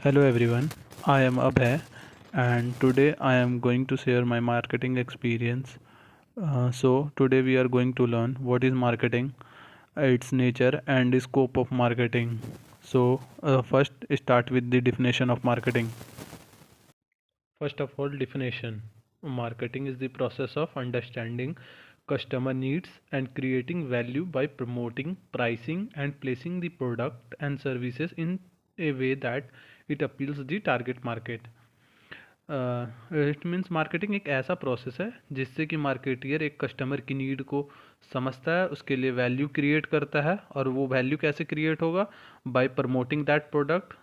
Hello everyone, I am Abhay and today I am going to share my marketing experience. Today we are going to learn what is marketing, its nature and the scope of marketing. First start with the definition of marketing. First of all, definition. Marketing is the process of understanding customer needs and creating value by promoting, pricing, and placing the product and services in a way that it appeals the target market. It means marketing एक ऐसा process है जिससे कि marketeer एक customer की need को समझता है, उसके लिए वैल्यू क्रिएट करता है। और वो वैल्यू कैसे क्रिएट होगा? बाय प्रमोटिंग दैट प्रोडक्ट,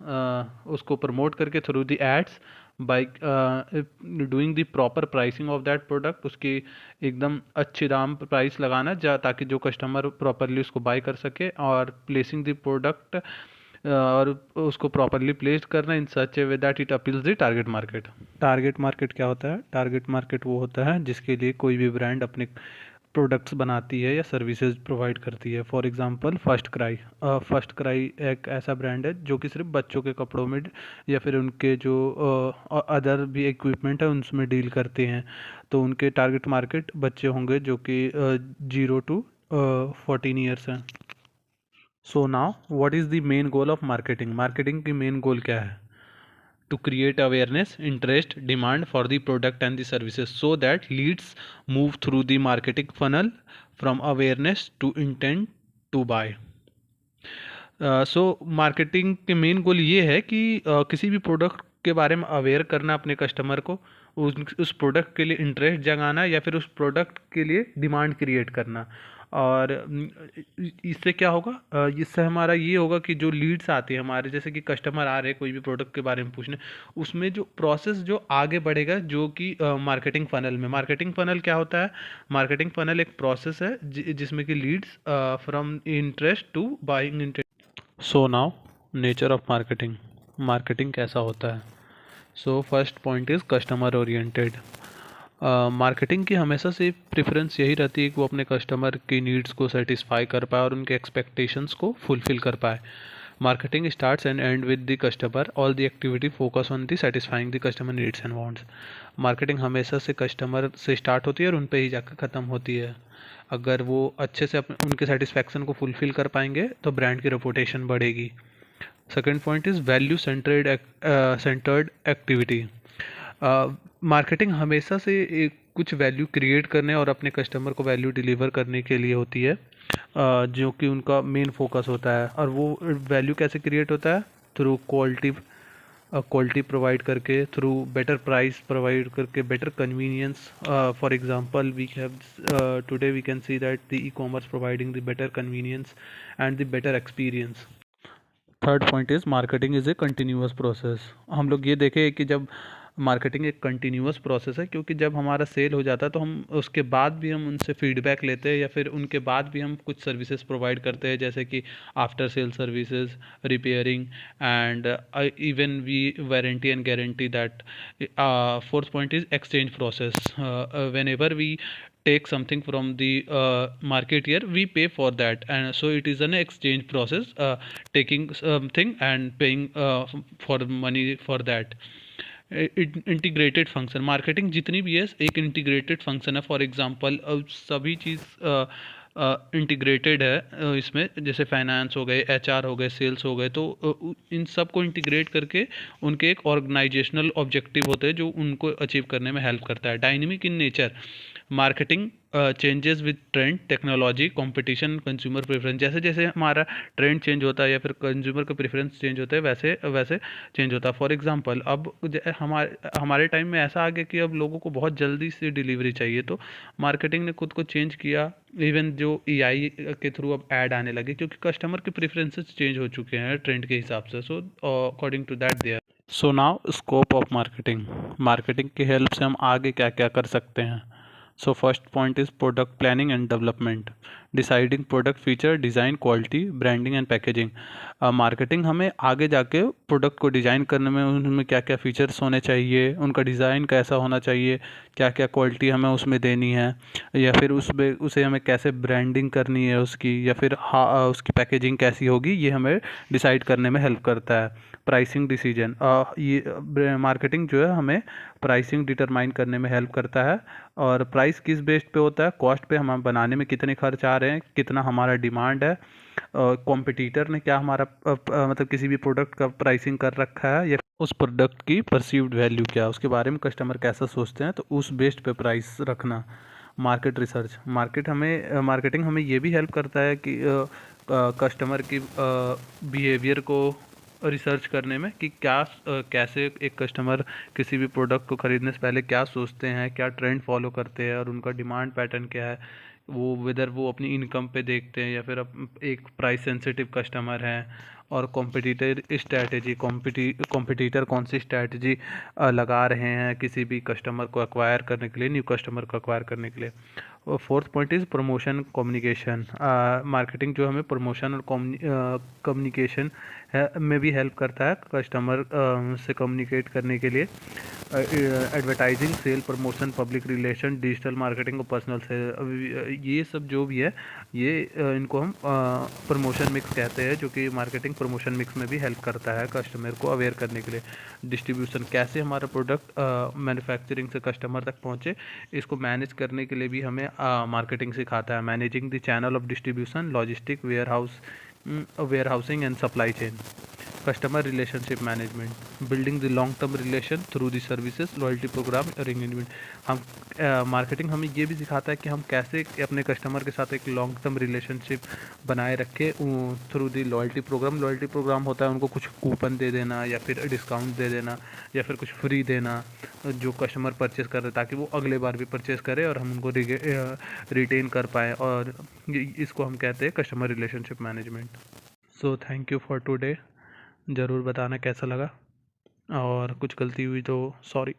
उसको प्रमोट करके through the ads, by doing the proper pricing of that product, उसकी एकदम अच्छी दाम प्राइस लगाना ताकि जो कस्टमर प्रॉपरली उसको बाय कर सके, और प्लेसिंग द प्रोडक्ट और उसको प्रॉपरली प्लेस करना in such a way that it appeals the target market. Target market क्या होता है? टारगेट मार्केट वो होता है जिसके लिए कोई भी ब्रांड अपने प्रोडक्ट्स बनाती है या सर्विसेज प्रोवाइड करती है। फॉर एग्जांपल फर्स्ट क्राई एक ऐसा ब्रांड है जो कि सिर्फ बच्चों के कपड़ों में या फिर उनके जो अदर भी इक्विपमेंट है उनमें डील करते हैं। तो उनके टारगेट मार्केट बच्चे होंगे जो कि 0 to 14 ईयर्स हैं। So now what is the main goal of marketing? Marketing की मेन गोल क्या है? To create awareness, interest, demand for the product and the services so that leads move through the marketing funnel from awareness to intent to buy. Marketing के main goal ये है कि किसी भी product के बारे में अवेयर करना अपने कस्टमर को, उस प्रोडक्ट के लिए इंटरेस्ट जगाना या फिर उस प्रोडक्ट के लिए डिमांड क्रिएट करना। और इससे क्या होगा? इससे हमारा ये होगा कि जो लीड्स आते हैं हमारे, जैसे कि कस्टमर आ रहे हैं कोई भी प्रोडक्ट के बारे में पूछने, उसमें जो प्रोसेस जो आगे बढ़ेगा जो कि मार्केटिंग फनल में। मार्केटिंग फनल क्या होता है? मार्केटिंग फनल एक प्रोसेस है जिसमें कि leads from interest to buying interest. So now nature of marketing. Marketing कैसा होता है? So first point is customer oriented. Marketing की हमेशा से प्रेफरेंस यही रहती है कि वो अपने कस्टमर की नीड्स को सेटिस्फाई कर पाए और उनके एक्सपेक्टेशंस को फुलफिल कर पाए। Marketing starts and and with the customer, all the activity focus on the satisfying the customer needs and wants. Marketing हमेशा से कस्टमर से स्टार्ट होती है और उन पे ही जाकर ख़त्म होती है। अगर वो अच्छे से उनके सेटिस्फैक्शन को फुलफिल कर पाएंगे तो ब्रांड की रेपुटेशन बढ़ेगी। Second point is value centred activity. Marketing हमेशा से कुछ वैल्यू क्रिएट करने और अपने कस्टमर को वैल्यू डिलीवर करने के लिए होती है, जो कि उनका मेन फोकस होता है। और वो वैल्यू कैसे क्रिएट होता है? थ्रू क्वालिटी प्रोवाइड करके, थ्रू बेटर प्राइस प्रोवाइड करके, better convenience. For example we have today we can see that the e commerce providing the better convenience and the better experience. Third point is marketing is a continuous process. हम लोग ये देखें कि जब marketing एक continuous process है, क्योंकि जब हमारा सेल हो जाता है तो हम उसके बाद भी हम उनसे फीडबैक लेते हैं या फिर उनके बाद भी हम कुछ सर्विसेज प्रोवाइड करते हैं, जैसे कि after sale services, repairing and even we warranty and guarantee that. Fourth point is exchange process. Whenever we take something from the market here, we pay for that, and so it is an exchange process, taking something and paying for money for that। Integrated function, marketing जितनी भी है एक integrated function है। For example सभी चीज़ integrated है इसमें, जैसे finance हो गए, एचआर हो गए, सेल्स हो गए, तो इन सब को इंटीग्रेट करके उनके एक ऑर्गेनाइजेशनल ऑब्जेक्टिव होते हैं जो उनको अचीव करने में हेल्प करता है। Dynamic in nature, marketing changes with trend, technology, competition, consumer preference. जैसे जैसे हमारा ट्रेंड चेंज होता है या फिर कंज्यूमर का प्रेफरेंस चेंज होता है, वैसे वैसे चेंज होता है। फॉर एग्जांपल अब हमारे टाइम में ऐसा आ गया कि अब लोगों को बहुत जल्दी से डिलीवरी चाहिए, तो मार्केटिंग ने खुद को चेंज किया। इवन जो एआई के थ्रू अब ऐड आने लगे, क्योंकि कस्टमर के प्रेफरेंसेस चेंज हो चुके हैं ट्रेंड के हिसाब से। So according to that there. So now scope of marketing. Marketing की हेल्प से हम आगे क्या क्या कर सकते हैं? So first point is product planning and development, deciding product feature, design, quality, branding and packaging. Marketing हमें आगे जाके प्रोडक्ट को डिज़ाइन करने में, उनमें क्या क्या फीचर्स होने चाहिए, उनका डिज़ाइन कैसा होना चाहिए, क्या क्या क्वालिटी हमें उसमें देनी है, या फिर उसमें उसे हमें कैसे ब्रांडिंग करनी है उसकी, या फिर उसकी पैकेजिंग कैसी होगी, ये हमें डिसाइड करने में हेल्प करता है। प्राइसिंग डिसीजन, ये मार्केटिंग जो है हमें प्राइसिंग डिटरमाइन करने में हेल्प करता है। और प्राइस किस बेस्ड पे होता है? कॉस्ट पे, हम बनाने में कितने खर्च आ रहे हैं, कितना हमारा डिमांड है, कॉम्पिटिटर ने क्या हमारा मतलब किसी भी प्रोडक्ट का प्राइसिंग कर रखा है, या उस प्रोडक्ट की परसीव्ड वैल्यू क्या है, उसके बारे में कस्टमर कैसा सोचते हैं, तो उस बेस्ड पे प्राइस रखना। मार्केट रिसर्च, मार्केटिंग हमें ये भी हेल्प करता है कि कस्टमर की बिहेवियर को रिसर्च करने में, कि क्या कैसे एक कस्टमर किसी भी प्रोडक्ट को ख़रीदने से पहले क्या सोचते हैं, क्या ट्रेंड फॉलो करते हैं, और उनका डिमांड पैटर्न क्या है, वो वेदर वो अपनी इनकम पे देखते हैं या फिर एक प्राइस सेंसिटिव कस्टमर हैं। और कॉम्पिटिटर कौन सी स्ट्रैटेजी लगा रहे हैं किसी भी कस्टमर को एक्वायर करने के लिए, न्यू कस्टमर को एक्वायर करने के लिए। और fourth point is promotion communication. Marketing जो हमें प्रमोशन और कम्युनिकेशन में भी हेल्प करता है कस्टमर से कम्युनिकेट करने के लिए। Advertising, sale, promotion, public relation, digital marketing और पर्सनल सेल, ये सब जो भी है ये इनको हम प्रमोशन मिक्स कहते हैं, जो कि मार्केटिंग प्रमोशन मिक्स में भी हेल्प करता है कस्टमर को अवेयर करने के लिए। डिस्ट्रीब्यूशन, कैसे हमारा प्रोडक्ट मैन्युफैक्चरिंग से कस्टमर तक पहुंचे, इसको मैनेज करने के लिए भी हमें मार्केटिंग सिखाता है। Managing the channel of distribution, logistic, warehousing and supply chain. Customer relationship management, building the long term relation through the services, loyalty program और एंगेजमेंट। हम मार्केटिंग हमें ये भी सिखाता है कि हम कैसे अपने कस्टमर के साथ एक लॉन्ग टर्म रिलेशनशिप बनाए रखें through the loyalty program. Loyalty program होता है उनको कुछ कूपन दे देना या फिर डिस्काउंट दे देना या फिर कुछ फ्री देना जो कस्टमर परचेस कर रहे, ताकि वो अगले बार भी परचेस करे और हम उनको रिटेन कर पाएँ, और इसको हम कहते हैं customer relationship management. So thank you for today. ज़रूर बताना कैसा लगा, और कुछ गलती हुई तो सॉरी।